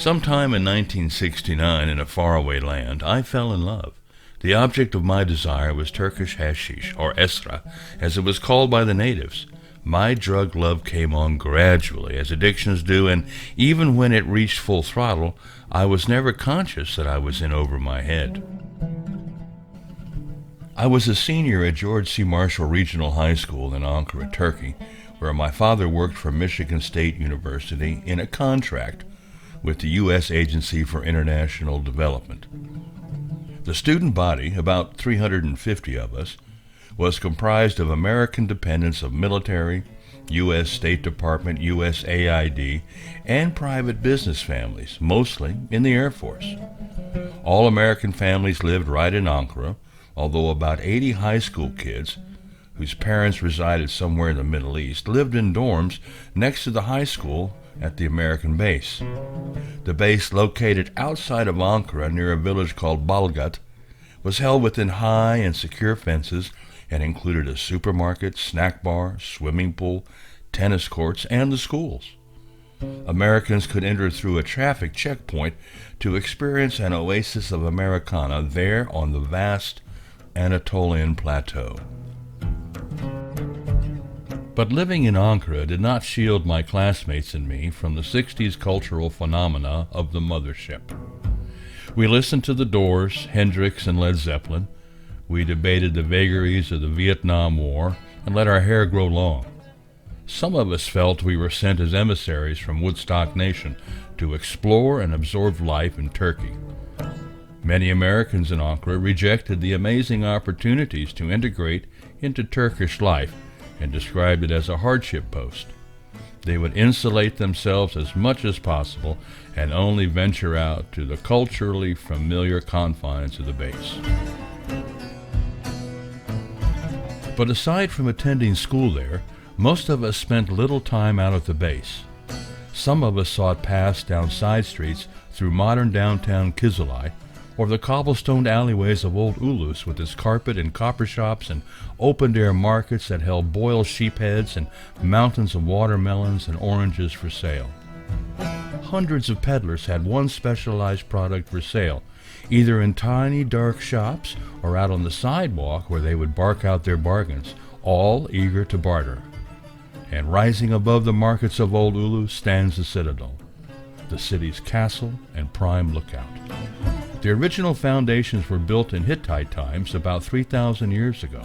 Sometime in 1969, in a faraway land, I fell in love. The object of my desire was Turkish hashish, or esra, as it was called by the natives. My drug love came on gradually, as addictions do, and even when it reached full throttle, I was never conscious that I was in over my head. I was a senior at George C. Marshall Regional High School in Ankara, Turkey, where my father worked for Michigan State University in a contract with the U.S. Agency for International Development. The student body, about 350 of us, was comprised of American dependents of military, U.S. State Department, USAID, and private business families, mostly in the Air Force. All American families lived right in Ankara, although about 80 high school kids, whose parents resided somewhere in the Middle East, lived in dorms next to the high school at the American base. The base, located outside of Ankara near a village called Balgat, was held within high and secure fences and included a supermarket, snack bar, swimming pool, tennis courts, and the schools. Americans could enter through a traffic checkpoint to experience an oasis of Americana there on the vast Anatolian plateau. But living in Ankara did not shield my classmates and me from the 60s cultural phenomena of the mothership. We listened to The Doors, Hendrix, and Led Zeppelin. We debated the vagaries of the Vietnam War and let our hair grow long. Some of us felt we were sent as emissaries from Woodstock Nation to explore and absorb life in Turkey. Many Americans in Ankara rejected the amazing opportunities to integrate into Turkish life and described it as a hardship post. They would insulate themselves as much as possible and only venture out to the culturally familiar confines of the base. But aside from attending school there, most of us spent little time out at the base. Some of us sought paths down side streets through modern downtown Kizilay, or the cobblestoned alleyways of Old Ulus with its carpet and copper shops and open-air markets that held boiled sheepheads and mountains of watermelons and oranges for sale. Hundreds of peddlers had one specialized product for sale, either in tiny dark shops or out on the sidewalk where they would bark out their bargains, all eager to barter. And rising above the markets of Old Ulus stands the Citadel, the city's castle and prime lookout. The original foundations were built in Hittite times about 3,000 years ago.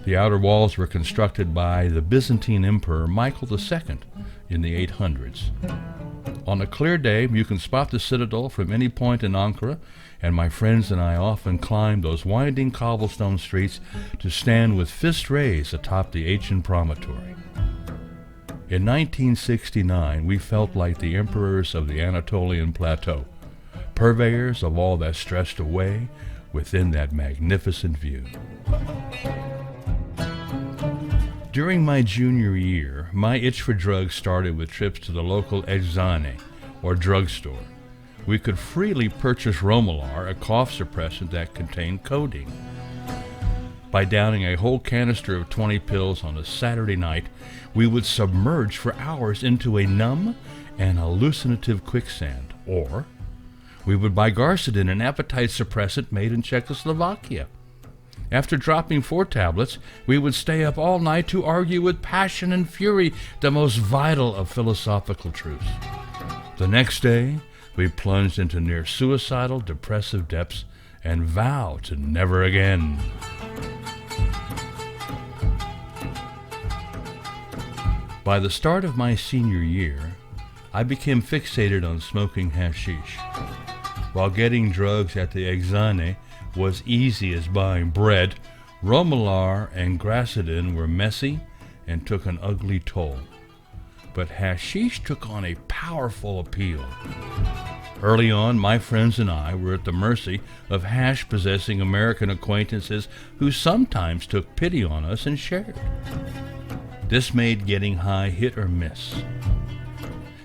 The outer walls were constructed by the Byzantine Emperor Michael II in the 800s. On a clear day, you can spot the Citadel from any point in Ankara, and my friends and I often climbed those winding cobblestone streets to stand with fist raised atop the ancient promontory. In 1969, we felt like the emperors of the Anatolian plateau, purveyors of all that stretched away within that magnificent view. During my junior year, my itch for drugs started with trips to the local eczane, or drugstore. We could freely purchase Romalar, a cough suppressant that contained codeine. By downing a whole canister of 20 pills on a Saturday night, we would submerge for hours into a numb and hallucinative quicksand. Or we would buy Garcidin, an appetite suppressant made in Czechoslovakia. After dropping 4 tablets, we would stay up all night to argue with passion and fury the most vital of philosophical truths. The next day, we plunged into near suicidal, depressive depths and vowed to never again. By the start of my senior year, I became fixated on smoking hashish. While getting drugs at the Exane was easy as buying bread, Romalar and Garcidin were messy and took an ugly toll. But hashish took on a powerful appeal. Early on, my friends and I were at the mercy of hash-possessing American acquaintances who sometimes took pity on us and shared. This made getting high hit or miss.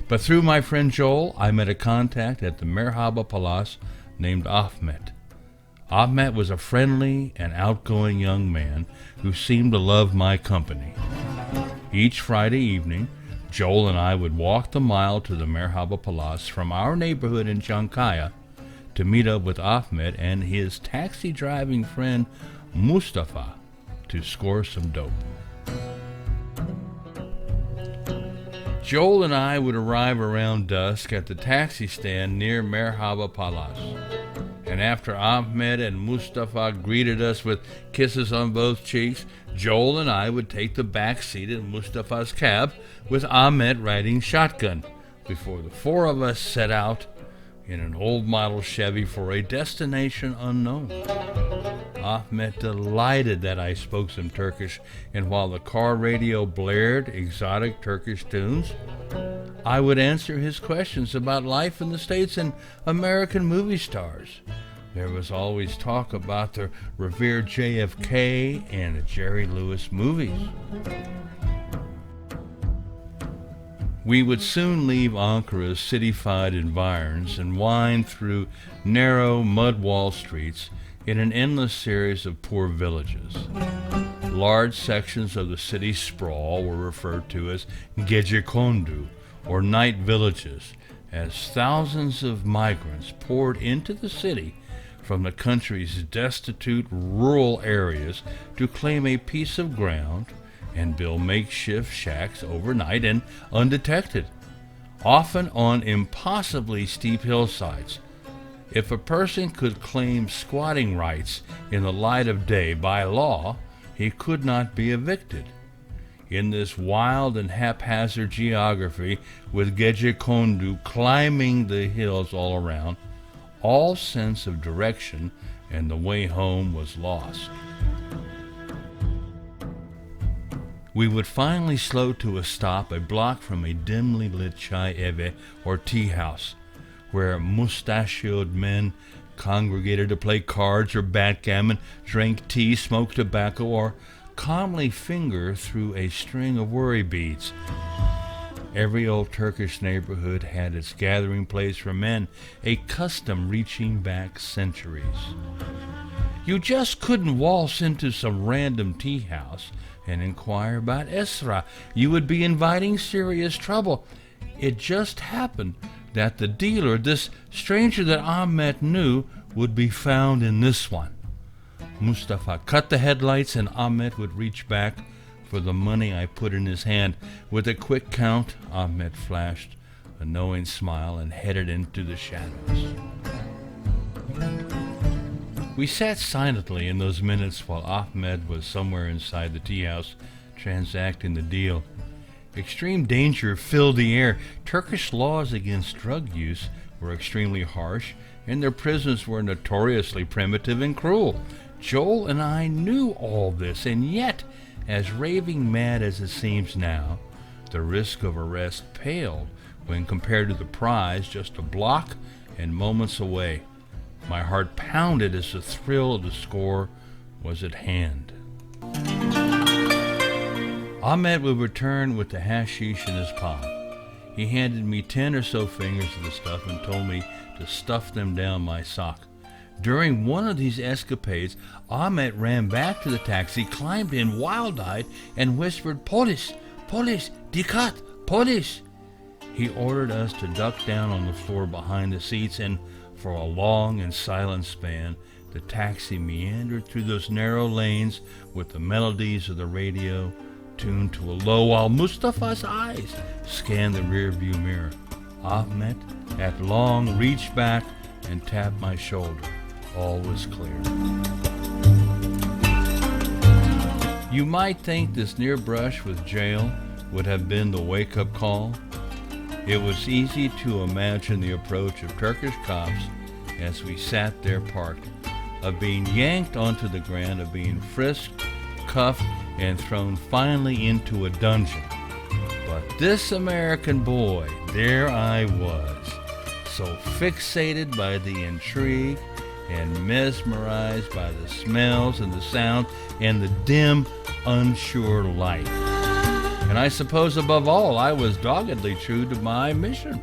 But through my friend Joel, I met a contact at the Merhaba Palace named Ahmet. Ahmet was a friendly and outgoing young man who seemed to love my company. Each Friday evening, Joel and I would walk the mile to the Merhaba Palace from our neighborhood in Chankaya to meet up with Ahmet and his taxi-driving friend Mustafa to score some dope. Joel and I would arrive around dusk at the taxi stand near Merhaba Palace. And after Ahmed and Mustafa greeted us with kisses on both cheeks, Joel and I would take the back seat in Mustafa's cab with Ahmed riding shotgun before the 4 of us set out in an old model Chevy for a destination unknown. Ahmed delighted that I spoke some Turkish, and while the car radio blared exotic Turkish tunes, I would answer his questions about life in the States and American movie stars. There was always talk about the revered JFK and the Jerry Lewis movies. We would soon leave Ankara's city-fied environs and wind through narrow mud-wall streets in an endless series of poor villages. Large sections of the city's sprawl were referred to as gecekondu, or night villages, as thousands of migrants poured into the city from the country's destitute rural areas to claim a piece of ground and build makeshift shacks overnight and undetected, often on impossibly steep hillsides. If a person could claim squatting rights in the light of day by law, he could not be evicted. In this wild and haphazard geography, with gecekondu climbing the hills all around, all sense of direction and the way home was lost. We would finally slow to a stop a block from a dimly lit chai eve, or tea house, where mustachioed men congregated to play cards or backgammon, drank tea, smoked tobacco, or calmly finger through a string of worry beads. Every old Turkish neighborhood had its gathering place for men, a custom reaching back centuries. You just couldn't waltz into some random tea house and inquire about Esra. You would be inviting serious trouble. It just happened that the dealer, this stranger that Ahmet knew, would be found in this one. Mustafa cut the headlights and Ahmet would reach back for the money I put in his hand. With a quick count, Ahmet flashed a knowing smile and headed into the shadows. We sat silently in those minutes while Ahmed was somewhere inside the tea house transacting the deal. Extreme danger filled the air. Turkish laws against drug use were extremely harsh, and their prisons were notoriously primitive and cruel. Joel and I knew all this, and yet, as raving mad as it seems now, the risk of arrest paled when compared to the prize just a block and moments away. My heart pounded as the thrill of the score was at hand. Ahmed would return with the hashish in his palm. He handed me 10 or so fingers of the stuff and told me to stuff them down my sock. During one of these escapades, Ahmet ran back to the taxi, climbed in wild-eyed, and whispered, "Police! Police! Dikkat! Police!" He ordered us to duck down on the floor behind the seats, and for a long and silent span, the taxi meandered through those narrow lanes with the melodies of the radio tuned to a low, while Mustafa's eyes scanned the rearview mirror. Ahmet at long reached back and tapped my shoulder. All was clear. You might think this near brush with jail would have been the wake-up call. It was easy to imagine the approach of Turkish cops as we sat there parked, of being yanked onto the ground, of being frisked, cuffed, and thrown finally into a dungeon. But this American boy, there I was, so fixated by the intrigue and mesmerized by the smells and the sounds and the dim, unsure light. And I suppose above all, I was doggedly true to my mission.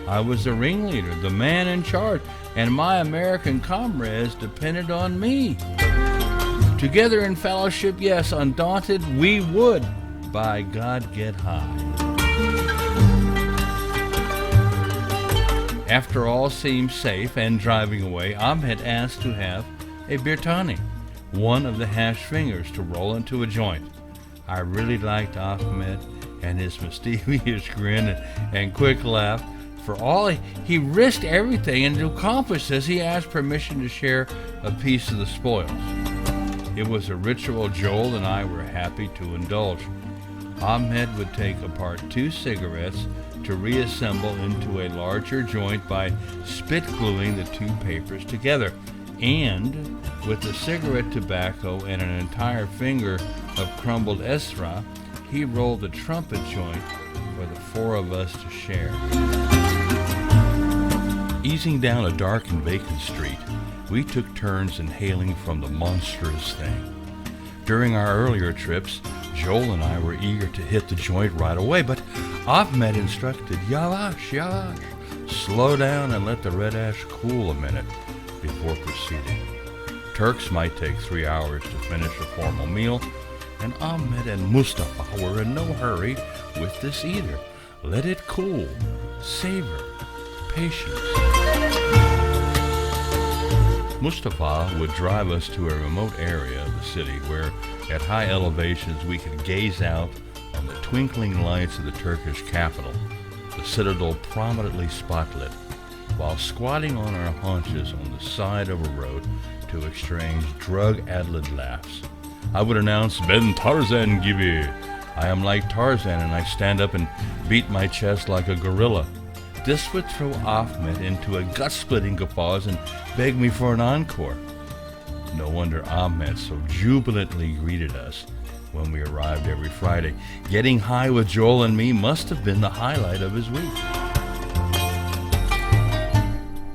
I was the ringleader, the man in charge, and my American comrades depended on me. Together in fellowship, yes, undaunted, we would, by God, get high. After all seemed safe and driving away, Ahmet asked to have a birtani, one of the hash fingers, to roll into a joint. I really liked Ahmet and his mischievous grin and quick laugh. For all he risked everything, and to accomplish this, he asked permission to share a piece of the spoils. It was a ritual Joel and I were happy to indulge. Ahmet would take apart 2 cigarettes to reassemble into a larger joint by spit gluing the 2 papers together, and with the cigarette tobacco and an entire finger of crumbled esra, he rolled the trumpet joint for the 4 of us to share. Easing down a dark and vacant street, we took turns inhaling from the monstrous thing. During our earlier trips, Joel and I were eager to hit the joint right away, but Ahmet instructed, "Yavaş, yavaş, slow down and let the red ash cool a minute before proceeding." Turks might take 3 hours to finish a formal meal, and Ahmet and Mustafa were in no hurry with this either. Let it cool, savor, patience. Mustafa would drive us to a remote area of the city where, at high elevations, we could gaze out on the twinkling lights of the Turkish capital, the citadel prominently spotlit, while squatting on our haunches on the side of a road to exchange drug-addled laughs. I would announce, "Ben Tarzan gibi." I am like Tarzan, and I stand up and beat my chest like a gorilla. This would throw Ahmet into a gut-splitting guffaws and beg me for an encore. No wonder Ahmet so jubilantly greeted us when we arrived every Friday. Getting high with Joel and me must have been the highlight of his week.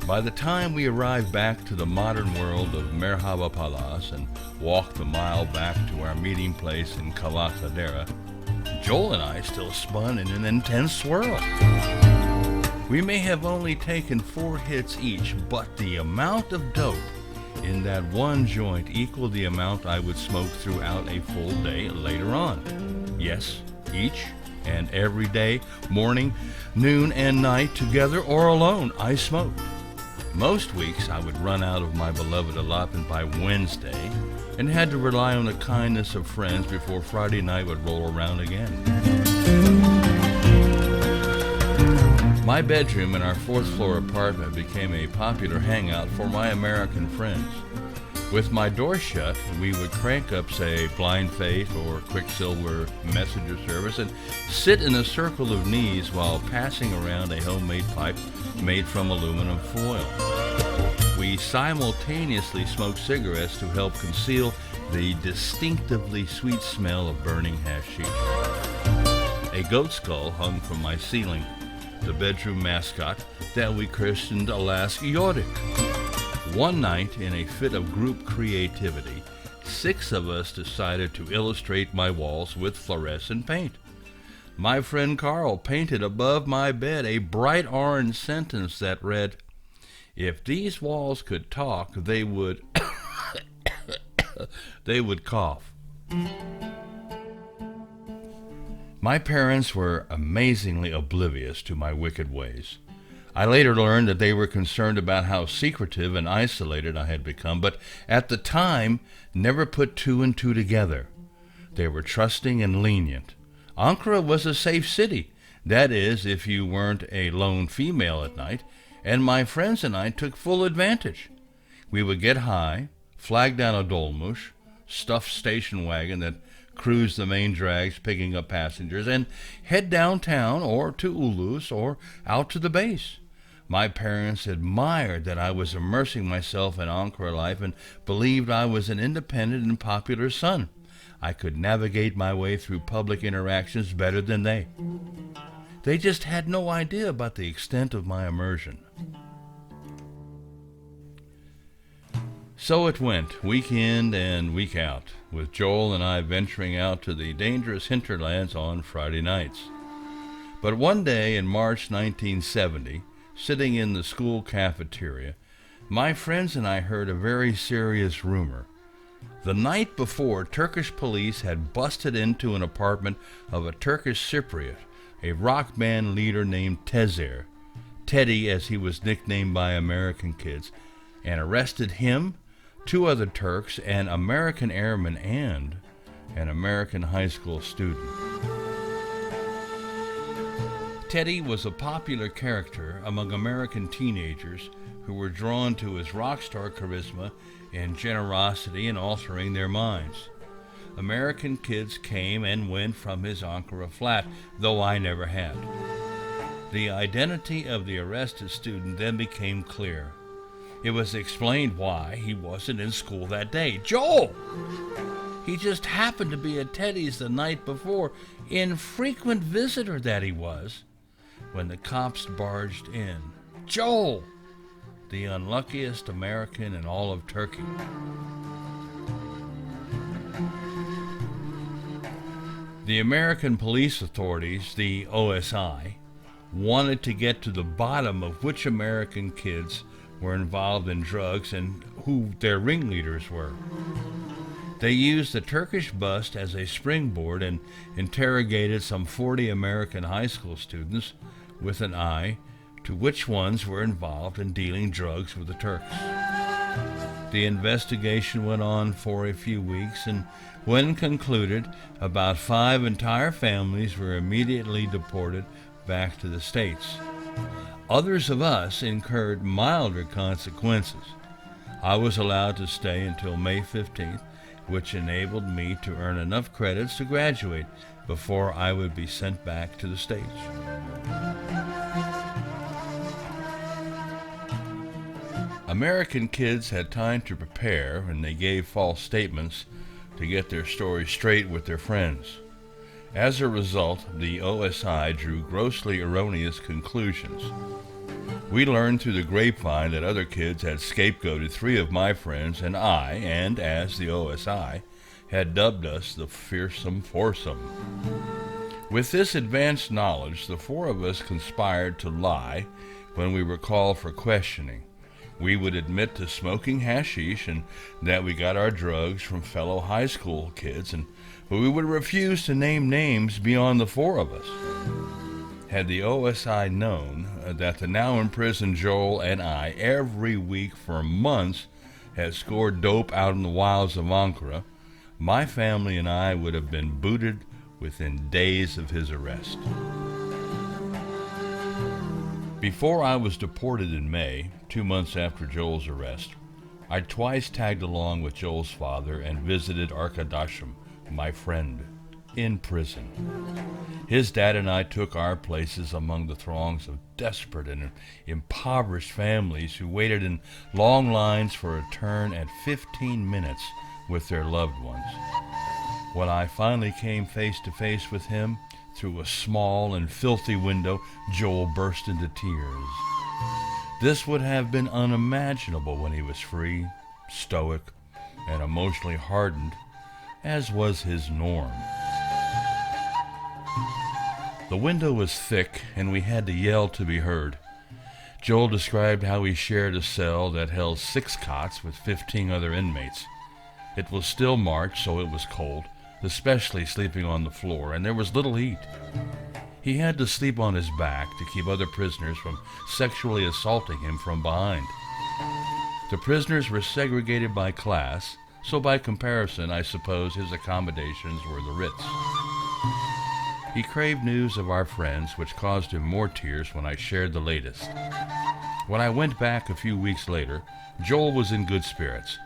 By the time we arrived back to the modern world of Merhaba Palace and walked the mile back to our meeting place in Kalakadera, Joel and I still spun in an intense swirl. We may have only taken 4 hits each, but the amount of dope in that one joint equaled the amount I would smoke throughout a full day later on. Yes, each and every day, morning, noon, and night, together or alone, I smoked. Most weeks I would run out of my beloved allotment by Wednesday and had to rely on the kindness of friends before Friday night would roll around again. My bedroom in our 4th floor apartment became a popular hangout for my American friends. With my door shut, we would crank up, say, Blind Faith or Quicksilver Messenger Service and sit in a circle of knees while passing around a homemade pipe made from aluminum foil. We simultaneously smoked cigarettes to help conceal the distinctively sweet smell of burning hashish. A goat skull hung from my ceiling, the bedroom mascot that we christened Alaska Yodik. One night, in a fit of group creativity, 6 of us decided to illustrate my walls with fluorescent paint. My friend Carl painted above my bed a bright orange sentence that read, If these walls could talk, they would they would cough. My parents were amazingly oblivious to my wicked ways. I later learned that they were concerned about how secretive and isolated I had become, but at the time never put two and two together. They were trusting and lenient. Ankara was a safe city, that is, if you weren't a lone female at night, and my friends and I took full advantage. We would get high, flag down a dolmuş, stuffed station wagon that cruised the main drags picking up passengers, and head downtown or to Ulus or out to the base. My parents admired that I was immersing myself in Ankara life and believed I was an independent and popular son. I could navigate my way through public interactions better than they. They just had no idea about the extent of my immersion. So it went, week in and week out, with Joel and I venturing out to the dangerous hinterlands on Friday nights. But one day in March 1970, sitting in the school cafeteria, my friends and I heard a very serious rumor. The night before, Turkish police had busted into an apartment of a Turkish Cypriot, a rock band leader named Tezer, Teddy as he was nicknamed by American kids, and arrested him, two other Turks, an American airman, and an American high school student. Teddy was a popular character among American teenagers who were drawn to his rock star charisma and generosity in altering their minds. American kids came and went from his Ankara flat, though I never had. The identity of the arrested student then became clear. It was explained why he wasn't in school that day. Joel! He just happened to be at Teddy's the night before, infrequent visitor that he was, when the cops barged in. Joel! The unluckiest American in all of Turkey. The American police authorities, the OSI, wanted to get to the bottom of which American kids were involved in drugs and who their ringleaders were. They used the Turkish bust as a springboard and interrogated some 40 American high school students with an eye to which ones were involved in dealing drugs with the Turks. The investigation went on for a few weeks, and when concluded, about 5 entire families were immediately deported back to the States. Others of us incurred milder consequences. I was allowed to stay until May 15th, which enabled me to earn enough credits to graduate before I would be sent back to the States. American kids had time to prepare, and they gave false statements to get their story straight with their friends. As a result, the OSI drew grossly erroneous conclusions. We learned through the grapevine that other kids had scapegoated 3 of my friends and I, and as the OSI, had dubbed us the fearsome foursome. With this advanced knowledge, the 4 of us conspired to lie when we were called for questioning. We would admit to smoking hashish and that we got our drugs from fellow high school kids, but we would refuse to name names beyond the 4 of us. Had the OSI known that the now imprisoned Joel and I every week for months had scored dope out in the wilds of Ankara, my family and I would have been booted within days of his arrest. Before I was deported in May, 2 months after Joel's arrest, I twice tagged along with Joel's father and visited Arkadaşım, my friend, in prison. His dad and I took our places among the throngs of desperate and impoverished families who waited in long lines for a turn at 15 minutes with their loved ones. When I finally came face to face with him, through a small and filthy window, Joel burst into tears. This would have been unimaginable when he was free, stoic, and emotionally hardened, as was his norm. The window was thick, and we had to yell to be heard. Joel described how he shared a cell that held 6 cots with 15 other inmates. It was still March, so it was cold, especially sleeping on the floor, and there was little heat. He had to sleep on his back to keep other prisoners from sexually assaulting him from behind. The prisoners were segregated by class, so by comparison, I suppose his accommodations were the Ritz. He craved news of our friends, which caused him more tears when I shared the latest. When I went back a few weeks later, Joel was in good spirits.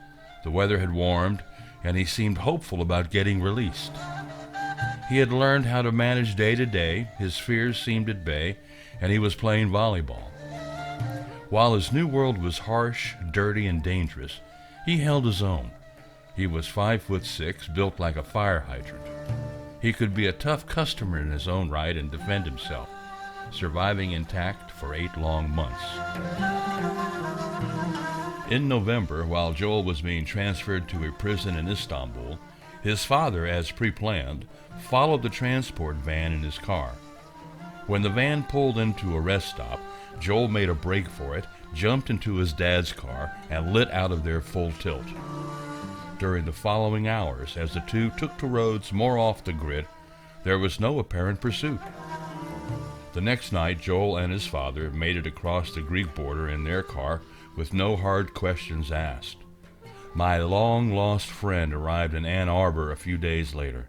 The weather had warmed, and he seemed hopeful about getting released. He had learned how to manage day to day, his fears seemed at bay, and he was playing volleyball. While his new world was harsh, dirty, and dangerous, he held his own. He was 5'6", built like a fire hydrant. He could be a tough customer in his own right and defend himself, surviving intact for 8 long months. In November, while Joel was being transferred to a prison in Istanbul, his father, as pre-planned, followed the transport van in his car. When the van pulled into a rest stop, Joel made a break for it, jumped into his dad's car, and lit out of there full tilt. During the following hours, as the two took to roads more off the grid, there was no apparent pursuit. The next night, Joel and his father made it across the Greek border in their car with no hard questions asked. My long-lost friend arrived in Ann Arbor a few days later.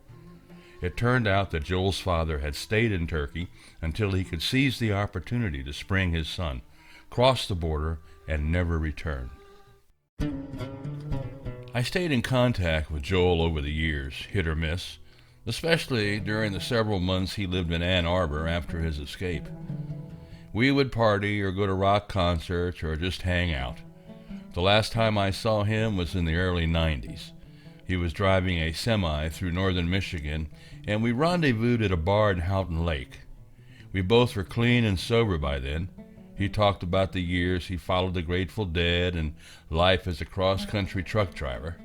It turned out that Joel's father had stayed in Turkey until he could seize the opportunity to spring his son, cross the border, and never return. I stayed in contact with Joel over the years, hit or miss, especially during the several months he lived in Ann Arbor after his escape. We would party or go to rock concerts or just hang out. The last time I saw him was in the early 90s. He was driving a semi through northern Michigan, and we rendezvoused at a bar in Houghton Lake. We both were clean and sober by then. He talked about the years he followed the Grateful Dead and life as a cross-country truck driver.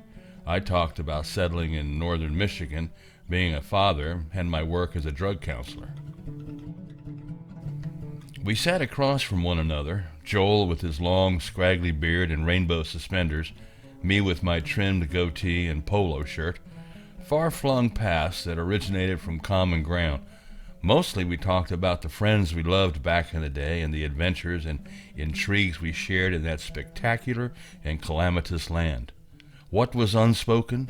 I talked about settling in northern Michigan, being a father, and my work as a drug counselor. We sat across from one another, Joel with his long, scraggly beard and rainbow suspenders, me with my trimmed goatee and polo shirt, far-flung pasts that originated from common ground. Mostly we talked about the friends we loved back in the day and the adventures and intrigues we shared in that spectacular and calamitous land. What was unspoken?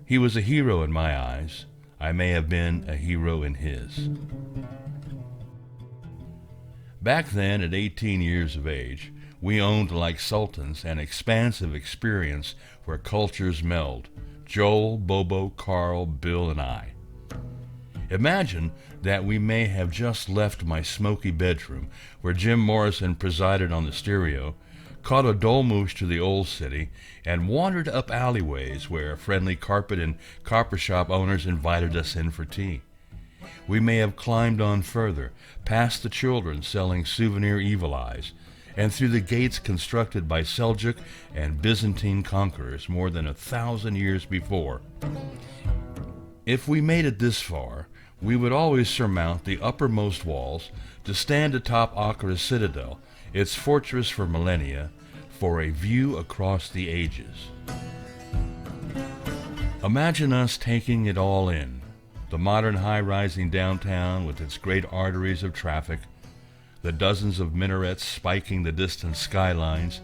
He was a hero in my eyes. I may have been a hero in his. Back then, at 18 years of age, we owned like sultans an expansive experience where cultures meld. Joel, Bobo, Carl, Bill, and I. Imagine that we may have just left my smoky bedroom, where Jim Morrison presided on the stereo, caught a dolmush to the old city, and wandered up alleyways where friendly carpet and copper shop owners invited us in for tea. We may have climbed on further, past the children selling souvenir evil eyes, and through the gates constructed by Seljuk and Byzantine conquerors more than 1,000 years before. If we made it this far, we would always surmount the uppermost walls to stand atop Ankara's citadel, its fortress for millennia, for a view across the ages. Imagine us taking it all in, the modern high-rising downtown with its great arteries of traffic, the dozens of minarets spiking the distant skylines,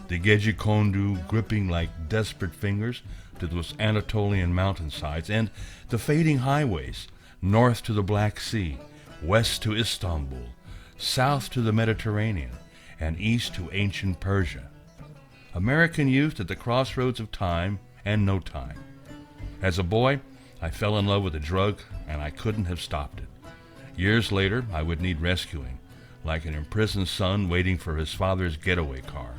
the Gecekondu gripping like desperate fingers to those Anatolian mountainsides, and the fading highways, north to the Black Sea, west to Istanbul, south to the Mediterranean, and east to ancient Persia. American youth at the crossroads of time and no time. As a boy, I fell in love with a drug, and I couldn't have stopped it. Years later, I would need rescuing, like an imprisoned son waiting for his father's getaway car.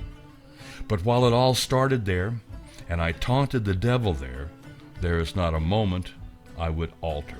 But while it all started there, and I taunted the devil there, there is not a moment I would alter.